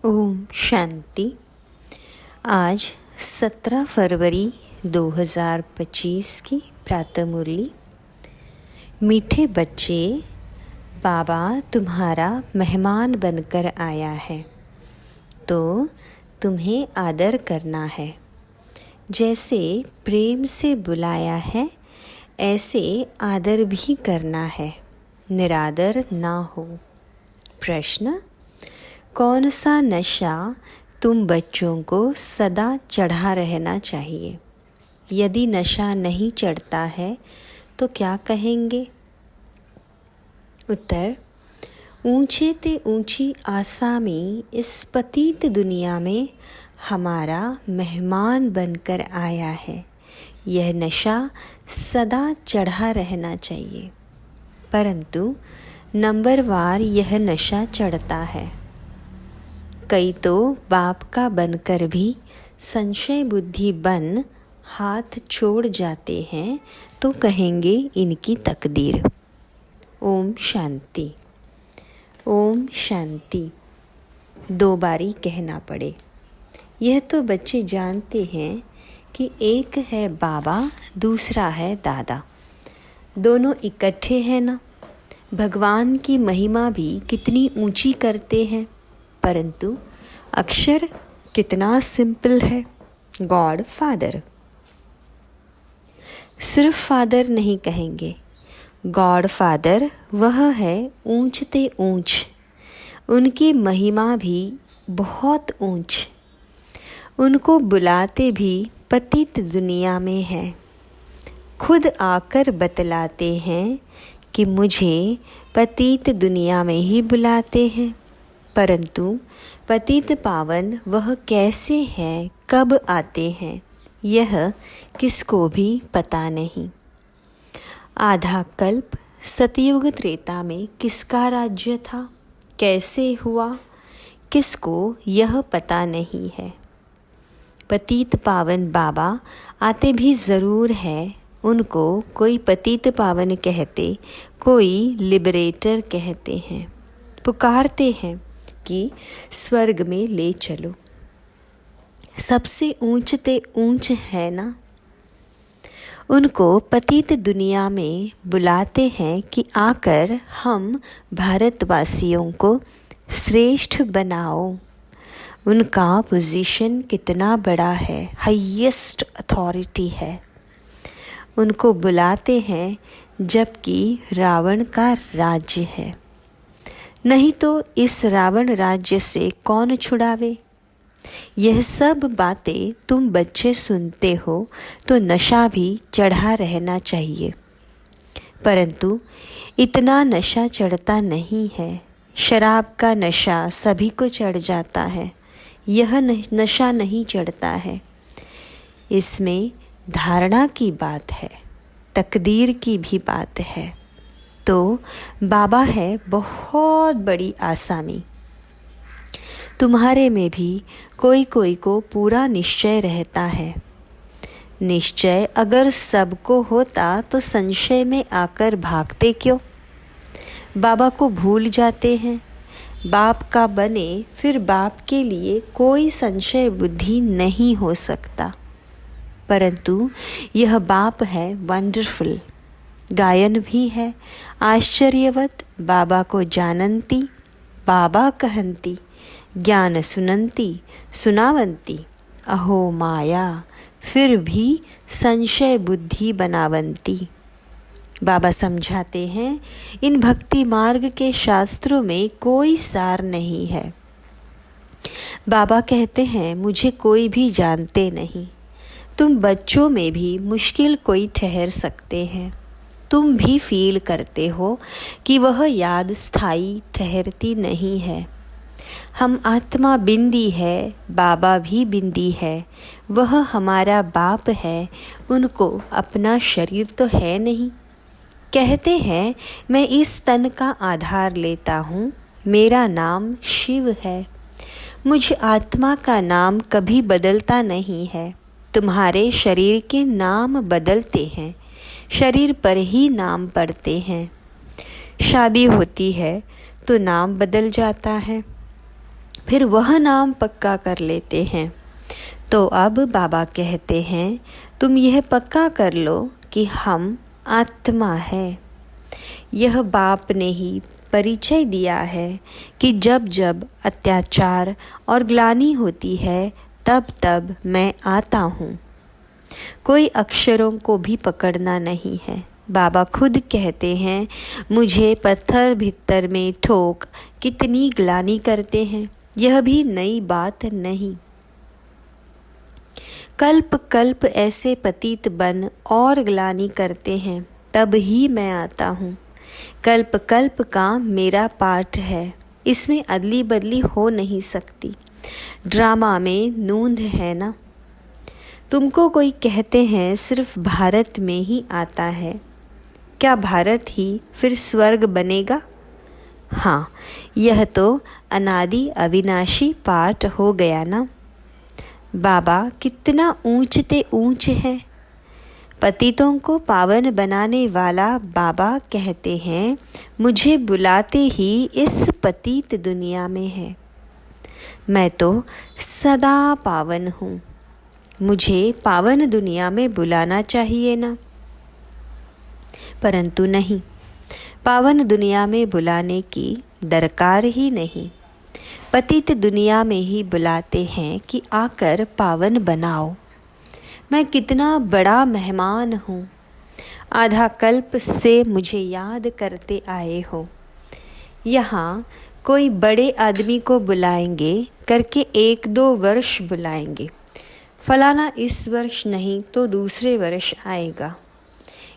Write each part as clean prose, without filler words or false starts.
ओम शांति। आज 17 फरवरी 2025 की प्रातः मुरली। मीठे बच्चे, बाबा तुम्हारा मेहमान बनकर आया है तो तुम्हें आदर करना है। जैसे प्रेम से बुलाया है ऐसे आदर भी करना है, निरादर ना हो। प्रश्न: कौन सा नशा तुम बच्चों को सदा चढ़ा रहना चाहिए? यदि नशा नहीं चढ़ता है तो क्या कहेंगे? उत्तर: ऊंचे ते ऊंची आसा में इस पतित दुनिया में हमारा मेहमान बनकर आया है। यह नशा सदा चढ़ा रहना चाहिए, परंतु नंबरवार यह नशा चढ़ता है। कई तो बाप का बनकर भी संशय बुद्धि बन हाथ छोड़ जाते हैं तो कहेंगे इनकी तकदीर। ओम शांति। ओम शांति 2 बारी कहना पड़े। यह तो बच्चे जानते हैं कि एक है बाबा, दूसरा है दादा, दोनों इकट्ठे हैं ना। भगवान की महिमा भी कितनी ऊंची करते हैं, परंतु अक्षर कितना सिंपल है। God father. सिर्फ फादर नहीं कहेंगे, गॉड फादर वह है ऊंचते ऊंच। उनकी महिमा भी बहुत ऊंच। उनको बुलाते भी पतित दुनिया में है। खुद आकर बतलाते हैं कि मुझे पतित दुनिया में ही बुलाते हैं, परंतु पतित पावन वह कैसे हैं, कब आते हैं, यह किसको भी पता नहीं। आधा कल्प सतयुग त्रेता में किसका राज्य था, कैसे हुआ, किसको यह पता नहीं है। पतित पावन बाबा आते भी ज़रूर है। उनको कोई पतित पावन कहते, कोई लिबरेटर कहते हैं। पुकारते हैं कि स्वर्ग में ले चलो। सबसे ऊंचते ऊंच है ना। उनको पतित दुनिया में बुलाते हैं कि आकर हम भारतवासियों को श्रेष्ठ बनाओ। उनका पोजीशन कितना बड़ा है, हाईएस्ट अथॉरिटी है। उनको बुलाते हैं जबकि रावण का राज्य है। नहीं तो इस रावण राज्य से कौन छुड़ावे। यह सब बातें तुम बच्चे सुनते हो तो नशा भी चढ़ा रहना चाहिए, परंतु इतना नशा चढ़ता नहीं है। शराब का नशा सभी को चढ़ जाता है, यह नशा नहीं चढ़ता है। इसमें धारणा की बात है, तकदीर की भी बात है। तो बाबा है बहुत बड़ी आसामी। तुम्हारे में भी कोई कोई को पूरा निश्चय रहता है। निश्चय अगर सबको होता तो संशय में आकर भागते क्यों? बाबा को भूल जाते हैं। बाप का बने फिर बाप के लिए कोई संशय बुद्धि नहीं हो सकता, परंतु यह बाप है वंडरफुल। गायन भी है आश्चर्यवत। बाबा को जानंती, बाबा कहंती, ज्ञान सुनंती, सुनावंती। अहो माया, फिर भी संशय बुद्धि बनावंती। बाबा समझाते हैं इन भक्ति मार्ग के शास्त्रों में कोई सार नहीं है। बाबा कहते हैं मुझे कोई भी जानते नहीं। तुम बच्चों में भी मुश्किल कोई ठहर सकते हैं। तुम भी फील करते हो कि वह याद स्थायी ठहरती नहीं है। हम आत्मा बिंदी है, बाबा भी बिंदी है। वह हमारा बाप है, उनको अपना शरीर तो है नहीं। कहते हैं मैं इस तन का आधार लेता हूँ, मेरा नाम शिव है। मुझ आत्मा का नाम कभी बदलता नहीं है। तुम्हारे शरीर के नाम बदलते हैं, शरीर पर ही नाम पड़ते हैं। शादी होती है तो नाम बदल जाता है। फिर वह नाम पक्का कर लेते हैं। तो अब बाबा कहते हैं, तुम यह पक्का कर लो कि हम आत्मा है। यह बाप ने ही परिचय दिया है कि जब जब अत्याचार और ग्लानि होती है तब तब मैं आता हूँ। कोई अक्षरों को भी पकड़ना नहीं है। बाबा खुद कहते हैं, मुझे पत्थर भीतर में ठोक कितनी ग्लानि करते हैं, यह भी नई बात नहीं। कल्प कल्प ऐसे पतित बन और ग्लानि करते हैं, तब ही मैं आता हूँ। कल्प कल्प का मेरा पाठ है, इसमें अदली बदली हो नहीं सकती। ड्रामा में नूंद है ना। तुमको कोई कहते हैं सिर्फ भारत में ही आता है, क्या भारत ही फिर स्वर्ग बनेगा? हाँ, यह तो अनादि अविनाशी पाठ हो गया ना। बाबा कितना ऊंचते ऊंच है। पतितों को पावन बनाने वाला बाबा कहते हैं, मुझे बुलाते ही इस पतित दुनिया में है। मैं तो सदा पावन हूँ, मुझे पावन दुनिया में बुलाना चाहिए ना। परंतु नहीं, पावन दुनिया में बुलाने की दरकार ही नहीं। पतित दुनिया में ही बुलाते हैं कि आकर पावन बनाओ। मैं कितना बड़ा मेहमान हूँ, आधा कल्प से मुझे याद करते आए हो। यहाँ कोई बड़े आदमी को बुलाएंगे करके 1-2 वर्ष बुलाएंगे, फलाना इस वर्ष नहीं तो दूसरे वर्ष आएगा।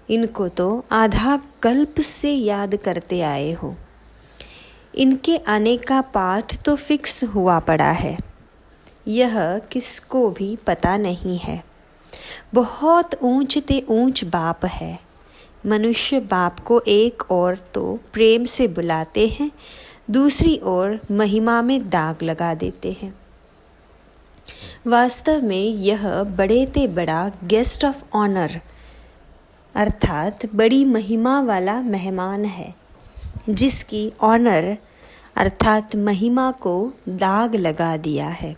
इनको तो आधा कल्प से याद करते आए हो। इनके आने का पाठ तो फिक्स हुआ पड़ा है, यह किसको भी पता नहीं है। बहुत ऊंचते ऊंच बाप है। मनुष्य बाप को एक ओर तो प्रेम से बुलाते हैं, दूसरी ओर महिमा में दाग लगा देते हैं। वास्तव में यह बड़े ते बड़ा गेस्ट ऑफ ऑनर अर्थात बड़ी महिमा वाला मेहमान है, जिसकी ऑनर अर्थात महिमा को दाग लगा दिया है।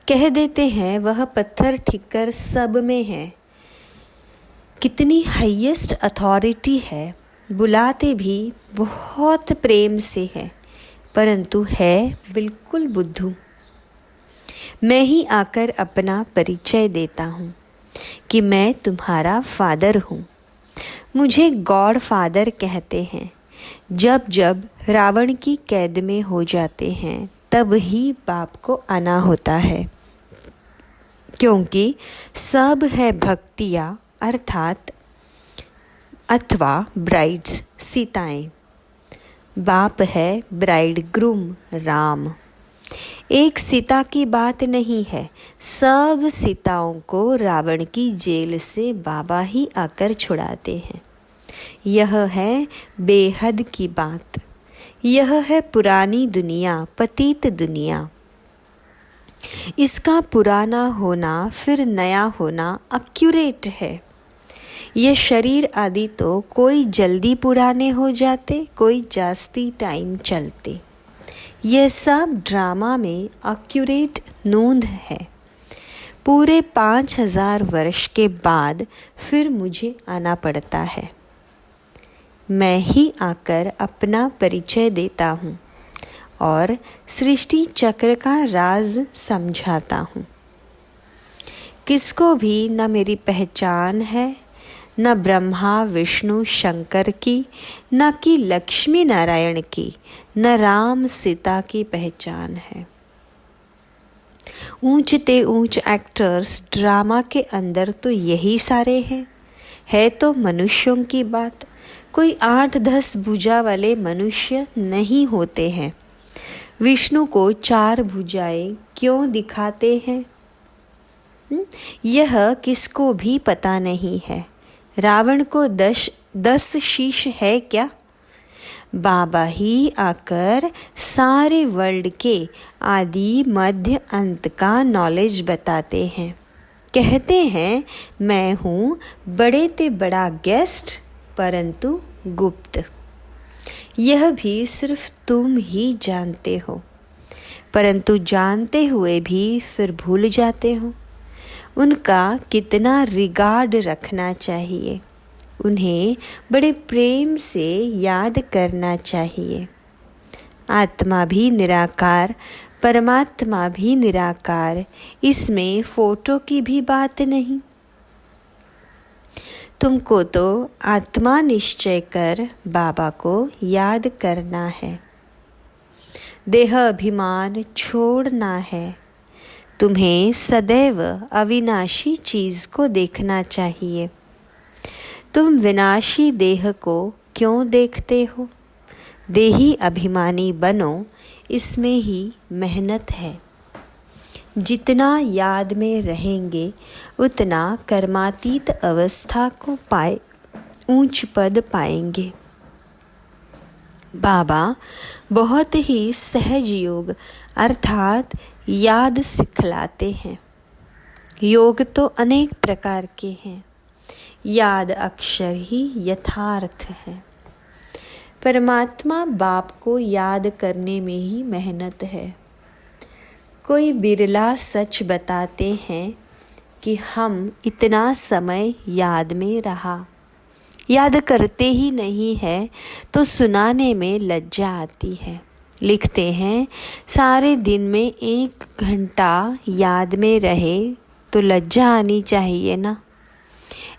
कह देते हैं वह पत्थर ठिक्कर सब में है। कितनी हाईएस्ट अथॉरिटी है, बुलाते भी बहुत प्रेम से है, परंतु है बिल्कुल बुद्धू। मैं ही आकर अपना परिचय देता हूँ कि मैं तुम्हारा फादर हूँ। मुझे गॉड फादर कहते हैं। जब जब रावण की कैद में हो जाते हैं तब ही बाप को आना होता है, क्योंकि सब है भक्तियाँ अर्थात अथवा ब्राइड्स सीताएं। बाप है ब्राइड ग्रूम राम। एक सीता की बात नहीं है, सब सीताओं को रावण की जेल से बाबा ही आकर छुड़ाते हैं। यह है बेहद की बात। यह है पुरानी दुनिया, पतित दुनिया। इसका पुराना होना फिर नया होना एक्यूरेट है। ये शरीर आदि तो कोई जल्दी पुराने हो जाते, कोई जास्ती टाइम चलते। यह सब ड्रामा में एक्यूरेट नोंद है। पूरे 5000 वर्ष के बाद फिर मुझे आना पड़ता है। मैं ही आकर अपना परिचय देता हूँ और सृष्टि चक्र का राज समझाता हूँ। किसको भी न मेरी पहचान है, न ब्रह्मा विष्णु शंकर की, न कि लक्ष्मी नारायण की, न राम सीता की पहचान है। ऊंचते ऊंच एक्टर्स ड्रामा के अंदर तो यही सारे हैं। है तो मनुष्यों की बात, कोई 8-10 भुजा वाले मनुष्य नहीं होते हैं। विष्णु को 4 भुजाएं क्यों दिखाते हैं, यह किसको भी पता नहीं है। रावण को 10 शीश है क्या? बाबा ही आकर सारे वर्ल्ड के आदि मध्य अंत का नॉलेज बताते हैं। कहते हैं मैं हूँ बड़े ते बड़ा गेस्ट, परंतु गुप्त। यह भी सिर्फ तुम ही जानते हो, परंतु जानते हुए भी फिर भूल जाते हो। उनका कितना रिगार्ड रखना चाहिए, उन्हें बड़े प्रेम से याद करना चाहिए। आत्मा भी निराकार, परमात्मा भी निराकार, इसमें फोटो की भी बात नहीं। तुमको तो आत्मा निश्चय कर बाबा को याद करना है, देह अभिमान छोड़ना है। तुम्हें सदैव अविनाशी चीज़ को देखना चाहिए। तुम विनाशी देह को क्यों देखते हो? देही अभिमानी बनो, इसमें ही मेहनत है। जितना याद में रहेंगे उतना कर्मातीत अवस्था को पाए ऊंच पद पाएंगे। बाबा बहुत ही सहज योग अर्थात याद सिखलाते हैं। योग तो अनेक प्रकार के हैं, याद अक्षर ही यथार्थ है। परमात्मा बाप को याद करने में ही मेहनत है। कोई बिरला सच बताते हैं कि हम इतना समय याद में रहा, याद करते ही नहीं है तो सुनाने में लज्जा आती है। लिखते हैं सारे दिन में 1 घंटा याद में रहे तो लज्जा आनी चाहिए ना।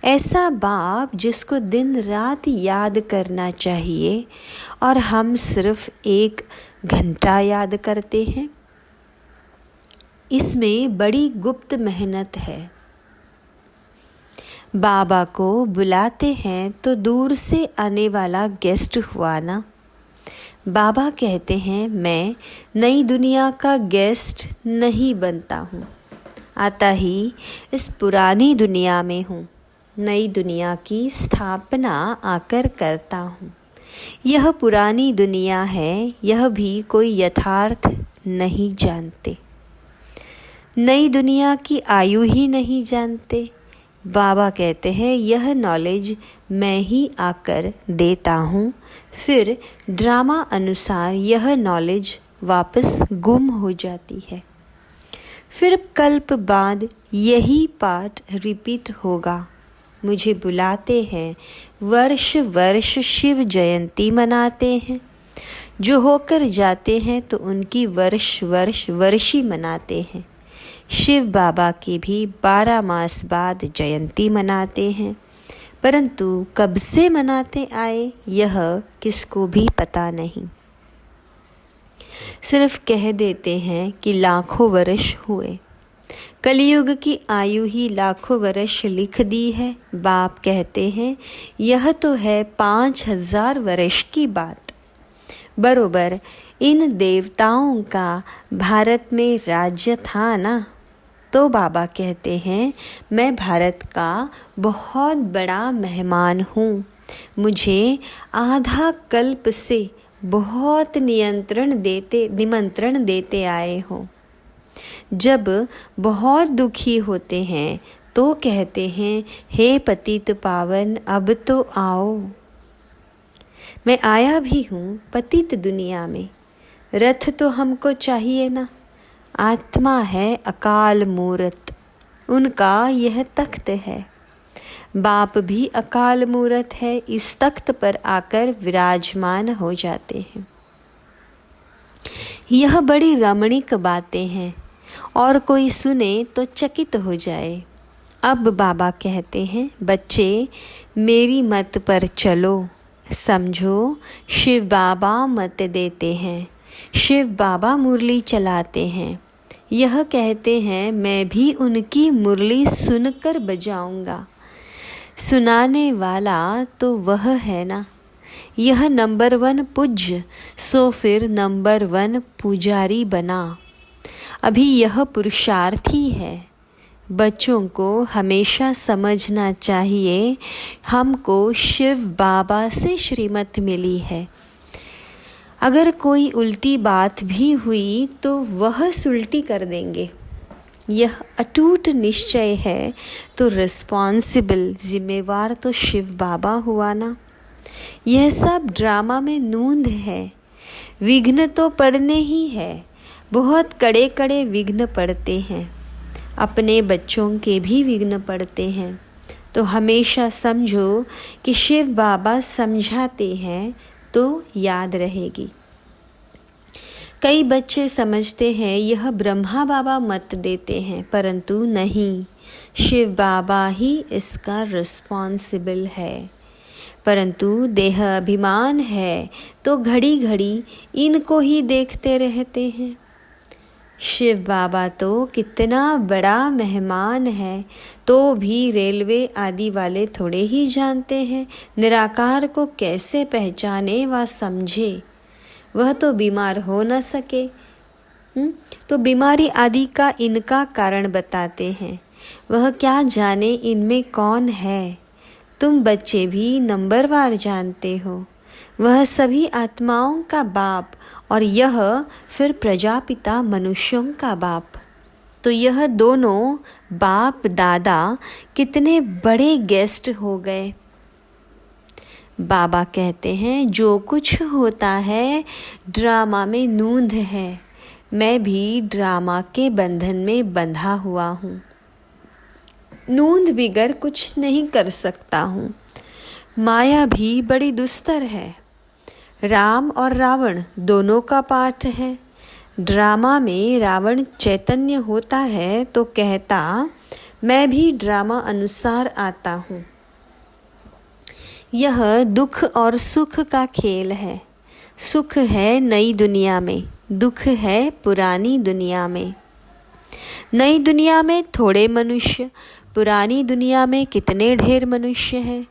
ऐसा बाप जिसको दिन रात याद करना चाहिए और हम सिर्फ 1 घंटा याद करते हैं, इसमें बड़ी गुप्त मेहनत है। बाबा को बुलाते हैं तो दूर से आने वाला गेस्ट हुआ ना। बाबा कहते हैं मैं नई दुनिया का गेस्ट नहीं बनता हूँ, आता ही इस पुरानी दुनिया में हूँ। नई दुनिया की स्थापना आकर करता हूँ। यह पुरानी दुनिया है, यह भी कोई यथार्थ नहीं जानते। नई दुनिया की आयु ही नहीं जानते। बाबा कहते हैं यह नॉलेज मैं ही आकर देता हूँ, फिर ड्रामा अनुसार यह नॉलेज वापस गुम हो जाती है। फिर कल्प बाद यही पाठ रिपीट होगा। मुझे बुलाते हैं, वर्ष वर्ष शिव जयंती मनाते हैं। जो होकर जाते हैं तो उनकी वर्ष वर्ष वर्षी मनाते हैं। शिव बाबा की भी 12 मास बाद जयंती मनाते हैं, परंतु कब से मनाते आए यह किसको भी पता नहीं। सिर्फ कह देते हैं कि लाखों वर्ष हुए। कलयुग की आयु ही लाखों वर्ष लिख दी है। बाप कहते हैं यह तो है 5000 वर्ष की बात। बरोबर इन देवताओं का भारत में राज्य था ना। तो बाबा कहते हैं मैं भारत का बहुत बड़ा मेहमान हूँ। मुझे आधा कल्प से बहुत निमंत्रण देते आए हो। जब बहुत दुखी होते हैं तो कहते हैं हे पतित पावन अब तो आओ। मैं आया भी हूँ पतित दुनिया में। रथ तो हमको चाहिए ना। आत्मा है अकाल मूरत, उनका यह तख्त है। बाप भी अकाल मूरत है, इस तख्त पर आकर विराजमान हो जाते हैं। यह बड़ी रमणीक बातें हैं और कोई सुने तो चकित हो जाए। अब बाबा कहते हैं बच्चे मेरी मत पर चलो, समझो शिव बाबा मत देते हैं। शिव बाबा मुरली चलाते हैं। यह कहते हैं मैं भी उनकी मुरली सुनकर बजाऊंगा। सुनाने वाला तो वह है ना। यह नंबर 1 पूज्य, सो फिर नंबर 1 पुजारी बना। अभी यह पुरुषार्थी है। बच्चों को हमेशा समझना चाहिए हमको शिव बाबा से श्रीमत मिली है। अगर कोई उल्टी बात भी हुई तो वह सुलटी कर देंगे। यह अटूट निश्चय है तो रिस्पॉन्सिबल जिम्मेवार तो शिव बाबा हुआ ना। यह सब ड्रामा में नूंद है। विघ्न तो पड़ने ही है, बहुत कड़े कड़े विघ्न पड़ते हैं। अपने बच्चों के भी विघ्न पड़ते हैं। तो हमेशा समझो कि शिव बाबा समझाते हैं तो याद रहेगी। कई बच्चे समझते हैं यह ब्रह्मा बाबा मत देते हैं, परंतु नहीं, शिव बाबा ही इसका रिस्पॉन्सिबल है। परंतु देह अभिमान है तो घड़ी घड़ी इनको ही देखते रहते हैं। शिव बाबा तो कितना बड़ा मेहमान है, तो भी रेलवे आदि वाले थोड़े ही जानते हैं निराकार को कैसे पहचाने व समझे। वह तो बीमार हो न सके, तो बीमारी आदि का इनका कारण बताते हैं। वह क्या जाने इनमें कौन है। तुम बच्चे भी नंबरवार जानते हो। वह सभी आत्माओं का बाप और यह फिर प्रजापिता मनुष्यों का बाप। तो यह दोनों बाप दादा कितने बड़े गेस्ट हो गए। बाबा कहते हैं जो कुछ होता है ड्रामा में नूंद है। मैं भी ड्रामा के बंधन में बंधा हुआ हूँ। नूंद बिगर कुछ नहीं कर सकता हूँ। माया भी बड़ी दुस्तर है। राम और रावण दोनों का पाठ है। ड्रामा में रावण चैतन्य होता है तो कहता मैं भी ड्रामा अनुसार आता हूँ। यह दुख और सुख का खेल है। सुख है नई दुनिया में, दुख है पुरानी दुनिया में। नई दुनिया में थोड़े मनुष्य, पुरानी दुनिया में कितने ढेर मनुष्य हैं।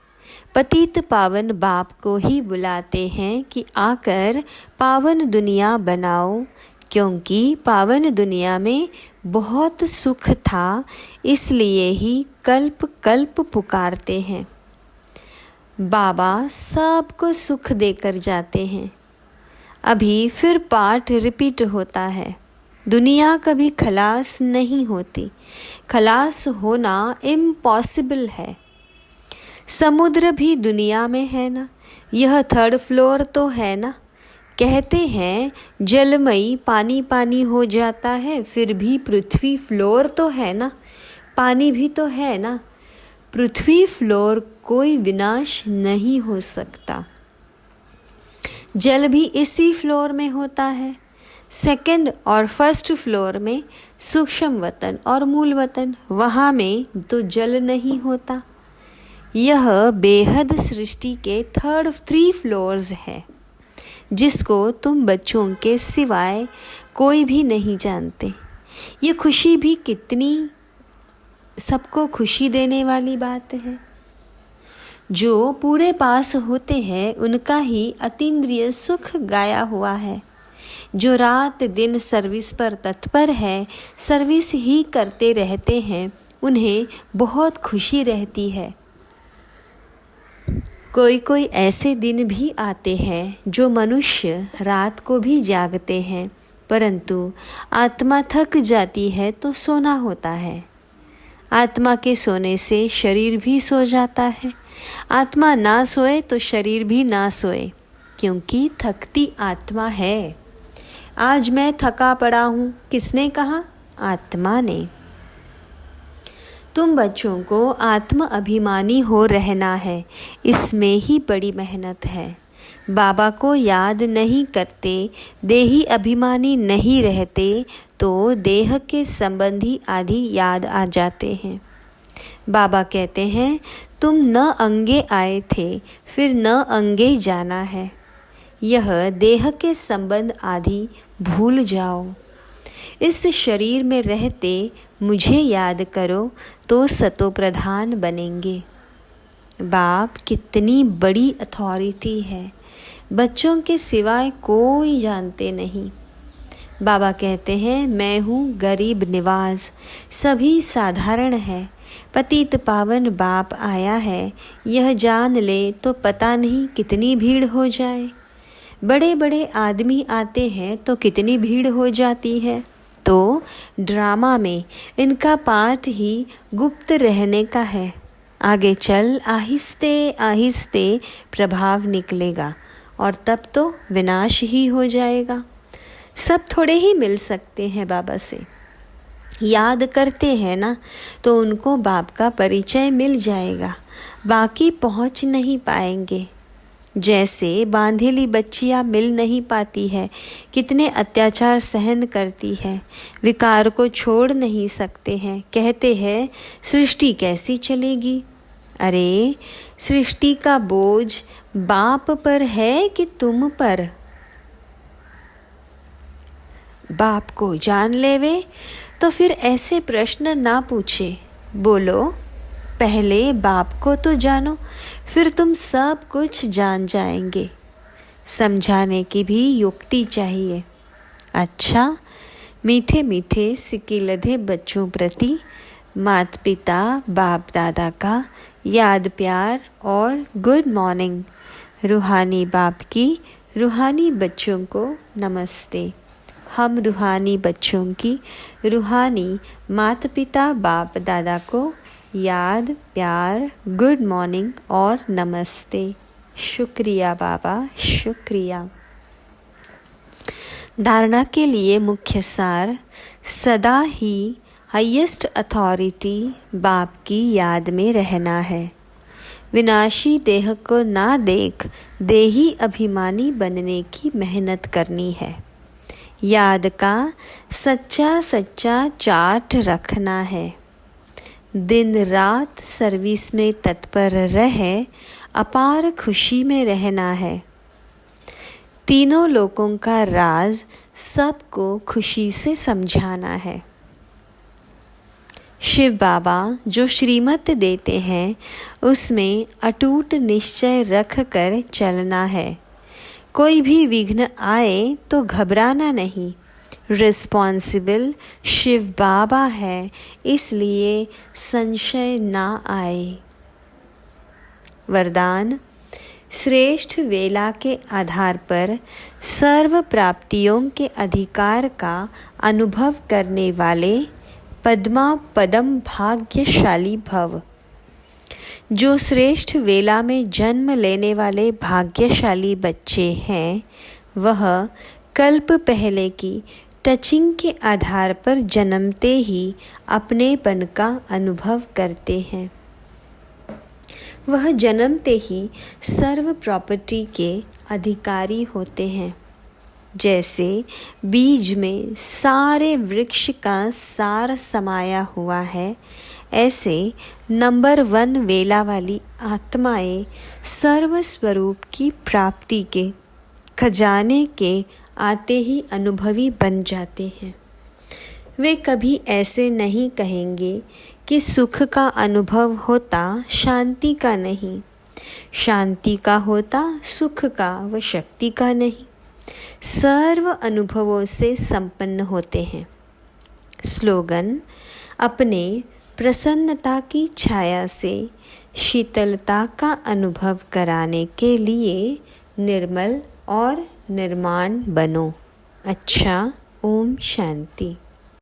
पतित पावन बाप को ही बुलाते हैं कि आकर पावन दुनिया बनाओ, क्योंकि पावन दुनिया में बहुत सुख था, इसलिए ही कल्प कल्प पुकारते हैं। बाबा सबको सुख देकर जाते हैं। अभी फिर पाठ रिपीट होता है। दुनिया कभी खलास नहीं होती। खलास होना इम्पॉसिबल है। समुद्र भी दुनिया में है ना, यह 3rd फ्लोर तो है ना। कहते हैं जलमयी पानी पानी हो जाता है, फिर भी पृथ्वी फ्लोर तो है ना, पानी भी तो है ना। पृथ्वी फ्लोर कोई विनाश नहीं हो सकता। जल भी इसी फ्लोर में होता है। 2nd और 1st फ्लोर में सूक्ष्म वतन और मूल वतन, वहाँ में तो जल नहीं होता। यह बेहद सृष्टि के 3 फ्लोर्स है, जिसको तुम बच्चों के सिवाय कोई भी नहीं जानते। ये खुशी भी कितनी सबको खुशी देने वाली बात है। जो पूरे पास होते हैं उनका ही अतीन्द्रिय सुख गाया हुआ है। जो रात दिन सर्विस पर तत्पर है, सर्विस ही करते रहते हैं, उन्हें बहुत खुशी रहती है। कोई कोई ऐसे दिन भी आते हैं जो मनुष्य रात को भी जागते हैं, परंतु आत्मा थक जाती है तो सोना होता है। आत्मा के सोने से शरीर भी सो जाता है। आत्मा ना सोए तो शरीर भी ना सोए, क्योंकि थकती आत्मा है। आज मैं थका पड़ा हूँ, किसने कहा? आत्मा ने। तुम बच्चों को आत्म अभिमानी हो रहना है, इसमें ही बड़ी मेहनत है। बाबा को याद नहीं करते, देही अभिमानी नहीं रहते, तो देह के संबंधी आदि याद आ जाते हैं। बाबा कहते हैं तुम न अंगे आए थे, फिर न अंगे जाना है। यह देह के संबंध आदि भूल जाओ। इस शरीर में रहते मुझे याद करो तो सतो प्रधान बनेंगे। बाप कितनी बड़ी अथॉरिटी है, बच्चों के सिवाय कोई जानते नहीं। बाबा कहते हैं मैं हूँ गरीब निवाज, सभी साधारण है। पतित पावन बाप आया है, यह जान ले तो पता नहीं कितनी भीड़ हो जाए। बड़े बड़े आदमी आते हैं तो कितनी भीड़ हो जाती है। तो ड्रामा में इनका पार्ट ही गुप्त रहने का है। आगे चल आहिस्ते आहिस्ते प्रभाव निकलेगा और तब तो विनाश ही हो जाएगा। सब थोड़े ही मिल सकते हैं बाबा से। याद करते हैं ना तो उनको बाप का परिचय मिल जाएगा, बाकी पहुंच नहीं पाएंगे। जैसे बांधेली बच्चियां मिल नहीं पाती है, कितने अत्याचार सहन करती है, विकार को छोड़ नहीं सकते हैं। कहते हैं सृष्टि कैसी चलेगी। अरे सृष्टि का बोझ बाप पर है कि तुम पर। बाप को जान लेवे तो फिर ऐसे प्रश्न ना पूछे। बोलो पहले बाप को तो जानो, फिर तुम सब कुछ जान जाएंगे। समझाने की भी युक्ति चाहिए। अच्छा, मीठे मीठे सिकिलधे बच्चों प्रति माता पिता बाप दादा का याद प्यार और गुड मॉर्निंग। रूहानी बाप की रूहानी बच्चों को नमस्ते। हम रूहानी बच्चों की रूहानी माता पिता बाप दादा को याद प्यार गुड मॉर्निंग और नमस्ते। शुक्रिया बाबा, शुक्रिया। धारणा के लिए मुख्य सार, सदा ही हाईएस्ट अथॉरिटी बाप की याद में रहना है। विनाशी देह को ना देख देही अभिमानी बनने की मेहनत करनी है। याद का सच्चा सच्चा चार्ट रखना है। दिन रात सर्विस में तत्पर रहे, अपार खुशी में रहना है। तीनों लोकों का राज सबको खुशी से समझाना है। शिव बाबा जो श्रीमत देते हैं उसमें अटूट निश्चय रख कर चलना है। कोई भी विघ्न आए तो घबराना नहीं। रिस्पॉन्सिबल शिव बाबा है, इसलिए संशय ना आए। वरदान, श्रेष्ठ वेला के आधार पर सर्व प्राप्तियों के अधिकार का अनुभव करने वाले पद्मा पदम भाग्यशाली भव। जो श्रेष्ठ वेला में जन्म लेने वाले भाग्यशाली बच्चे हैं, वह कल्प पहले की टचिंग के आधार पर जन्मते ही अपनेपन का अनुभव करते हैं। वह जन्मते ही सर्व प्रॉपर्टी के अधिकारी होते हैं। जैसे बीज में सारे वृक्ष का सार समाया हुआ है, ऐसे नंबर 1 वेला वाली आत्माएं सर्व स्वरूप की प्राप्ति के खजाने के आते ही अनुभवी बन जाते हैं। वे कभी ऐसे नहीं कहेंगे कि सुख का अनुभव होता शांति का नहीं, शांति का होता सुख का व शक्ति का नहीं। सर्व अनुभवों से संपन्न होते हैं। स्लोगन, अपने प्रसन्नता की छाया से शीतलता का अनुभव कराने के लिए निर्मल और निर्माण बनो। अच्छा, ओम शांति।